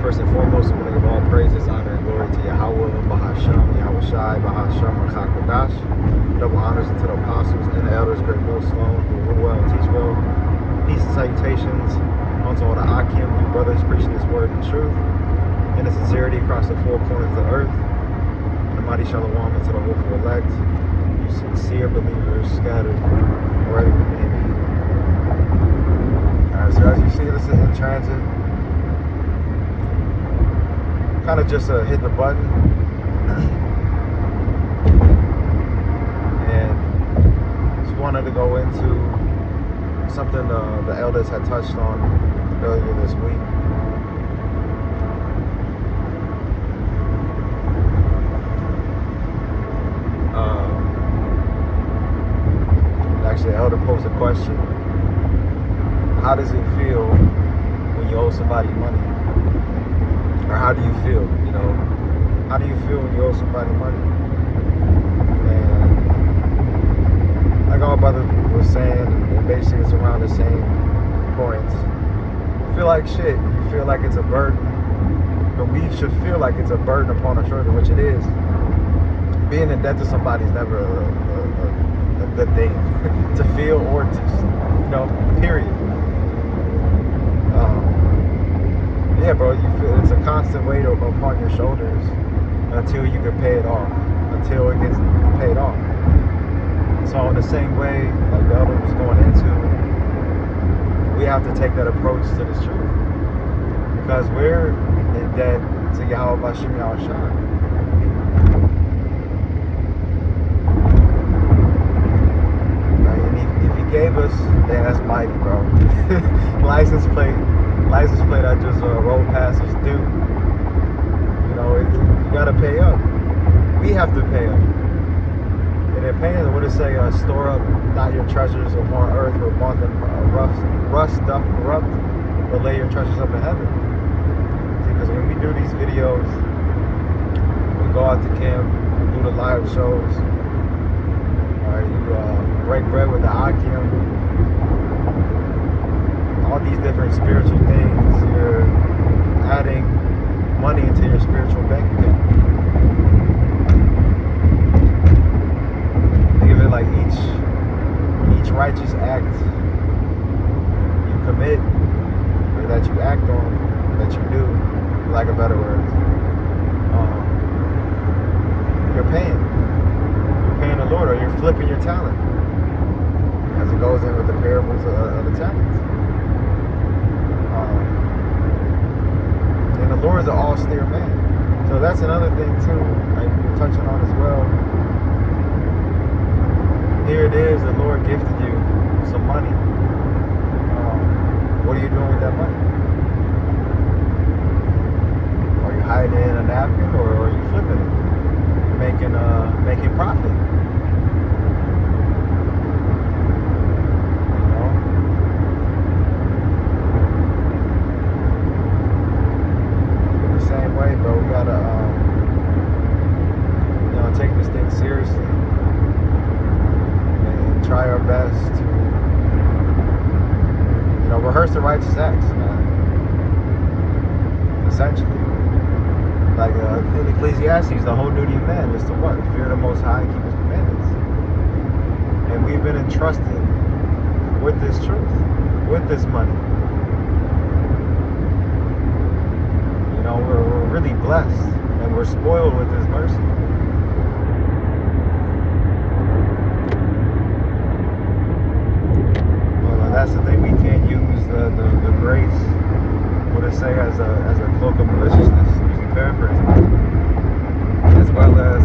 First and foremost, we give all praises, honor, and glory to Yahweh, Bahasham, Yahweh Shai, Bahasham, Rachakodash. Double honors to the apostles and the elders, great millstone, who rule well and teach well. Peace and salutations unto all the Akim, you brothers, preaching this word in truth, in the sincerity across the four corners of the earth. And a mighty shalom unto the hopeful elect, you sincere believers scattered wherever you may be. Alright, so as you see, this is in transit. Kind of just hit the button and just wanted to go into something the elders had touched on earlier this week. Actually, the elder posed a question: how does it feel when you owe somebody money? Or how do you feel, you know? How do you feel when you owe somebody money? And like our brother was saying, and basically it's around the same points. You feel like shit. You feel like it's a burden. But we should feel like it's a burden upon our shoulder, which it is. Being in debt to somebody is never a good thing to feel or to, you know, period. Yeah, bro, you feel it's a constant weight upon your shoulders until you can pay it off, until it gets paid off. So in the same way, like the elder was going into, we have to take that approach to this truth. Because we're in debt to Yahweh Bashim Yahweh Shai. And if he gave us, then that's mighty, bro. License plate I just rolled past is due. You know, you gotta pay up. We have to pay up. And in paying, what it say? Store up not your treasures upon earth, where moth and rust doth corrupt, but lay your treasures up in heaven. See, because when we do these videos, we go out to camp, we do the live shows. Alright, you break bread with the Akim. All these different spiritual things, you're adding money into your spiritual bank account. Think of it like each righteous act you commit, or that you act on, that you do, for lack of better words, you're paying the Lord, or you're flipping your talent, as it goes in with the parables of the talents. And the Lord is an austere man. So that's another thing too, like we're touching on as well. Here it is, the Lord gifted you some money. What are you doing with that money? Are you hiding it in a napkin, or are you flipping it? Making profit. Same way, bro. We gotta, take this thing seriously and try our best to, rehearse the righteous acts, man. Essentially, like in Ecclesiastes, the whole duty of man is to what? Fear the Most High and keep His commandments. And we've been entrusted with this truth, with this money. We're really blessed, and we're spoiled with His mercy. Well, that's the thing. We can't use the grace, what it say, as a cloak of maliciousness. Using paraphrasing, as well as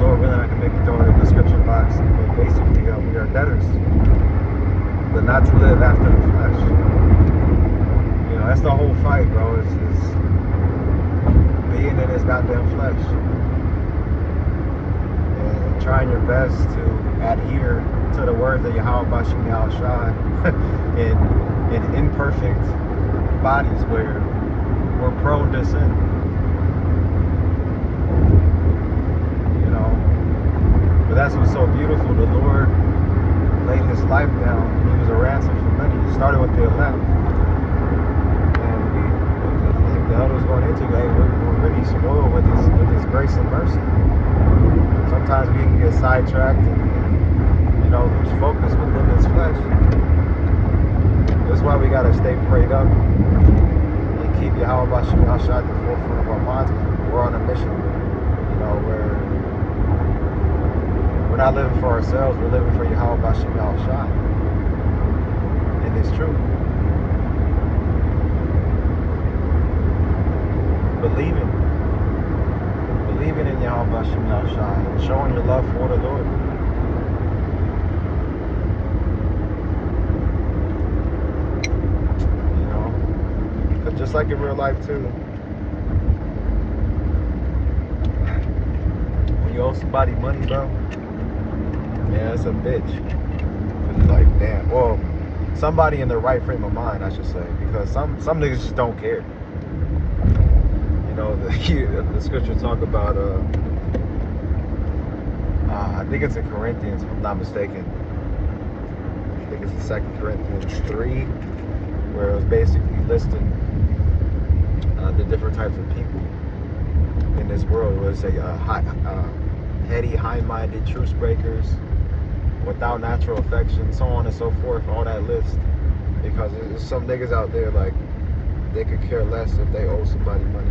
Lord willing, I can maybe throw in a description box. But basically, we are debtors, but not to live after the flesh. That's the whole fight, bro, is being in this goddamn flesh. And trying your best to adhere to the words of Yahweh Bashim Yahweh Shai in imperfect bodies where we're prone to sin. But that's what's so beautiful. The Lord laid His life down. He was a ransom for many. He started with the elect. And the elders going into, hey, we're really spoiled with his grace and mercy. Sometimes we can get sidetracked and lose focus with living his flesh. That's why we gotta stay prayed up and keep Yahweh Bashim Yahshua at the forefront of our minds. We're on a mission. We're not living for ourselves. We're living for Yahweh Bashim Yahshua and His truth. Believing in Yahweh Bashim Yahshua and showing your love for the Lord. But just like in real life too, when you owe somebody money, bro, man, that's a bitch. It's like, damn. Well, somebody in their right frame of mind, I should say, because some niggas just don't care. The scripture talk about I think it's in Corinthians, if I'm not mistaken. I think it's in 2 Corinthians 3, where it was basically listing the different types of people in this world. It was heady, high-minded, truce breakers, without natural affection, so on and so forth, all that list. Because there's some niggas out there, like, they could care less if they owe somebody money.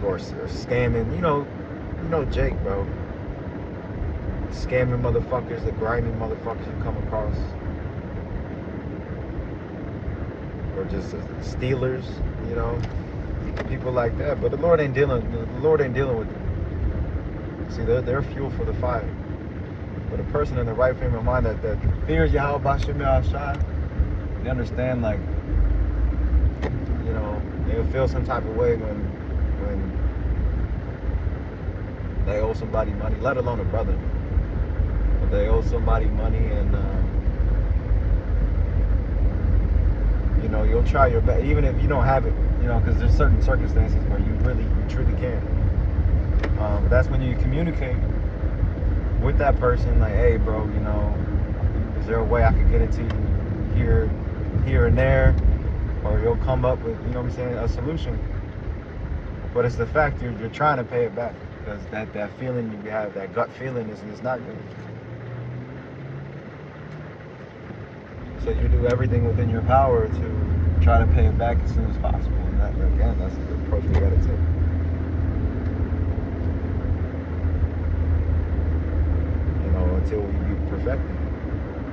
Or scamming, you know Jake, bro. Scamming motherfuckers, the grimy motherfuckers you come across. Or just stealers, people like that. But the Lord ain't dealing with them. See, they're fuel for the fire. But a person in the right frame of mind that fears Yahweh Bashim Yahshua, they understand, like, they'll feel some type of way when they owe somebody money, let alone a brother. But they owe somebody money, and you'll try your best, even if you don't have it, because there's certain circumstances where you truly can. But that's when you communicate with that person, like, hey, bro, is there a way I could get it to you here and there, or you'll come up with, a solution. But it's the fact you're trying to pay it back, because that feeling you have, that gut feeling is not good. So you do everything within your power to try to pay it back as soon as possible. And that's the approach we gotta take. Until we be perfected.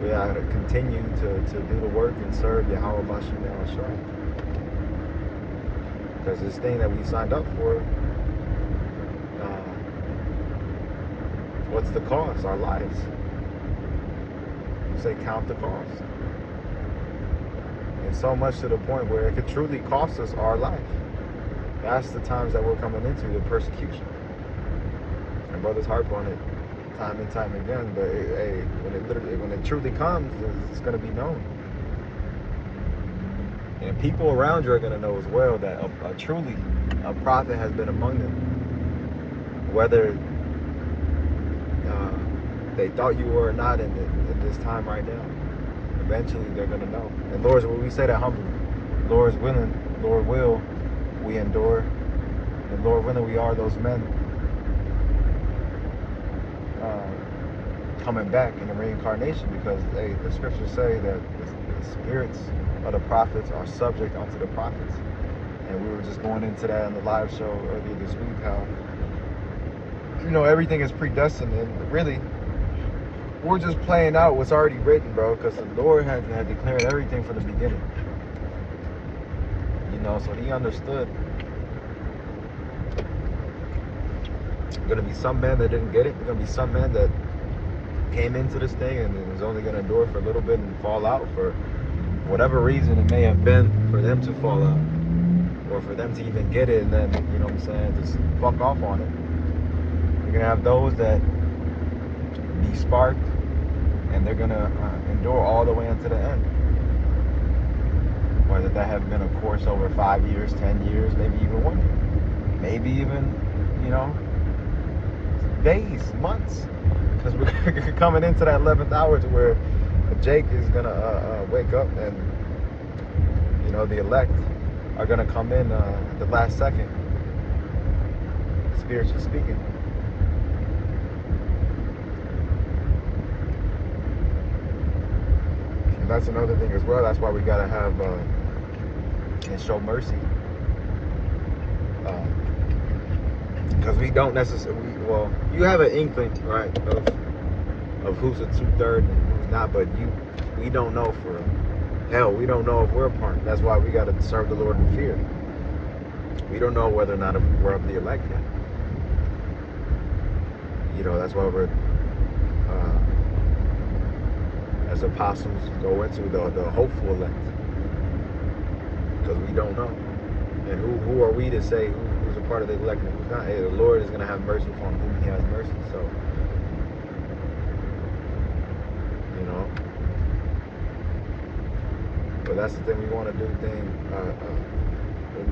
We gotta continue to do the work and serve Yahweh Bashim Yahshua. Because this thing that we signed up for, what's the cost? Our lives. You say count the cost. And so much to the point where it could truly cost us our life. That's the times that we're coming into, the persecution. And brothers harp on it time and time again, but when it truly comes, it's going to be known. And people around you are going to know as well that truly a prophet has been among them. Whether they thought you were or not in this time right now, eventually they're going to know. And Lord, we say that humbly. Lord is willing, Lord will, we endure. And Lord willing, we are those men coming back in the reincarnation, because the scriptures say that the spirits of the prophets are subject unto the prophets. And we were just going into that in the live show earlier this week, how everything is predestined, and really we're just playing out what's already written, bro, because the Lord had declared everything from the beginning. So He understood. There's going to be some men that didn't get it. There's going to be some men that came into this thing and was only going to endure for a little bit and fall out for whatever reason it may have been for them to fall out, or for them to even get it and then, just fuck off on it. You're going to have those that be sparked, and they're going to endure all the way until the end. Whether that have been a course over 5 years, 10 years, maybe even 1 year. Maybe even, days, months. Because we're coming into that 11th hour to where Jake is going to wake up and, You know, the elect are going to come in the last second, spiritually speaking. And that's another thing as well. That's why we got to have and show mercy. Because we don't necessarily, well, you have an inkling, right, of who's a 2/3 and who's not, but we don't know for hell. We don't know if we're a part. That's why we got to serve the Lord in fear. We don't know whether or not we're of the elect yet. You know, that's why we're, as apostles, go into the hopeful elect. Because we don't know. And who are we to say who's a part of the elect and who's not? Hey, the Lord is going to have mercy upon whom he has mercy. So, you know. But that's the thing we want to do.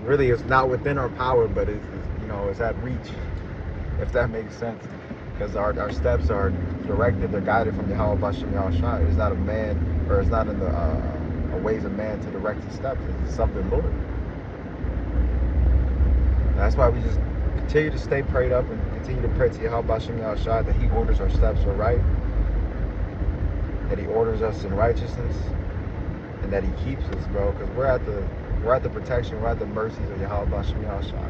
Really, it's not within our power, but it's you know, it's at reach, if that makes sense. Because our steps are directed, they're guided from Yahweh Bashem Yahushua. It's not a man, or it's not in the ways of man to direct his steps. It's something Lord. That's why we just continue to stay prayed up and continue to pray to Yahweh Bashem Yahushua that he orders our steps right, that he orders us in righteousness, and that he keeps us, bro. Because we're at the protection, we're at the mercies of Yahweh Bashem Yahushua.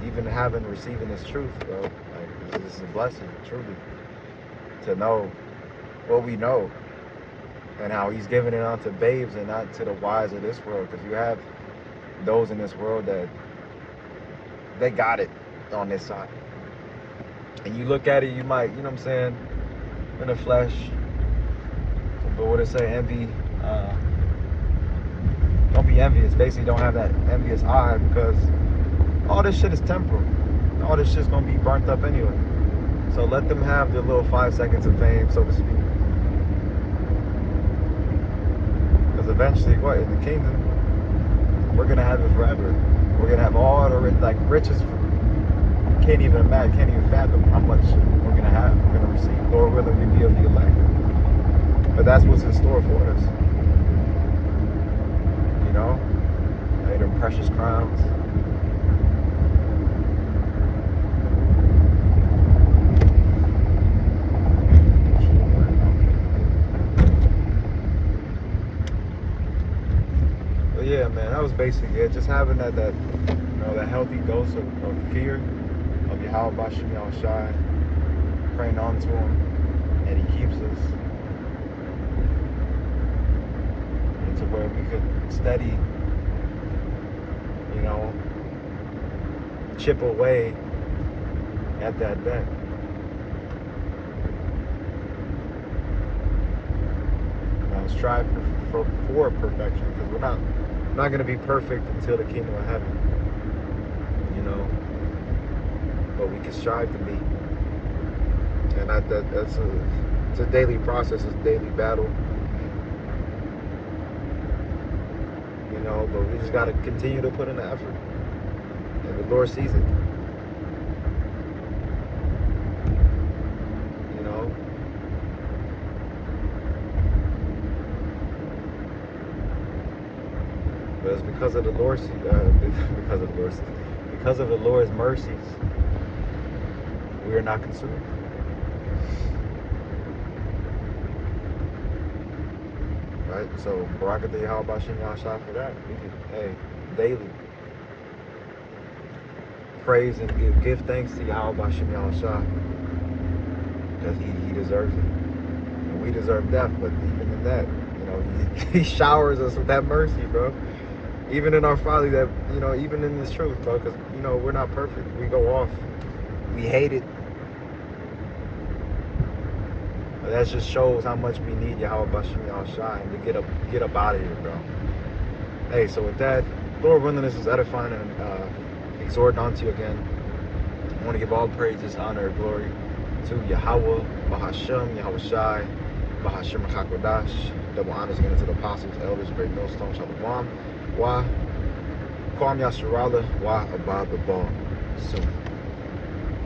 Even receiving this truth, bro, like this is a blessing, truly, to know what we know. And how he's giving it unto babes and not to the wise of this world. Because you have those in this world that they got it on this side. And you look at it, you might, you know what I'm saying, in the flesh. But what it say, envy, don't be envious. Basically, don't have that envious eye, because all this shit is temporal. All this shit's going to be burnt up anyway. So let them have their little 5 seconds of fame, so to speak. Eventually, what, in the kingdom, we're gonna have it forever. We're gonna have all the riches. Can't even imagine, can't even fathom how much we're gonna have. We're gonna receive. Lord willing, we be of the elect. But that's what's in store for us. You know, hey, them precious crowns. Yeah, man, that was basically it. Just having that you know, that healthy dose of fear of Yahweh Bashem Yahushua, praying on to him, and he keeps us into where we could steady, you know, chip away at that debt. Strive for perfection, because we're not going to be perfect until the kingdom of heaven, you know, but we can strive to be. And it's a daily process, it's a daily battle, you know, but we just got to continue to put in the effort, and the Lord sees it. But it's because of the Lord's mercies, we are not consumed. Right? So Barak Atah Yahweh Bashem Yahushua for that. We can, daily praise and give thanks to Yahweh Bashem Yahushua, because he deserves it. And we deserve death, but even in that, you know, he showers us with that mercy, bro. Even in our folly, that, you know, even in this truth, bro, because, you know, we're not perfect. We go off. We hate it. But that just shows how much we need Yahweh Bashem Yahushua and to get up out of here, bro. Hey, so with that, Lord willing, this is edifying and exhorting onto you again. I want to give all praises, honor, and glory to Yahweh, Bahashem, Yahushai, Bahashem HaKadosh. Double honors again to the apostles, elders, great millstone, Shalom. Why? Kwam Yasharala, why above the ball soon.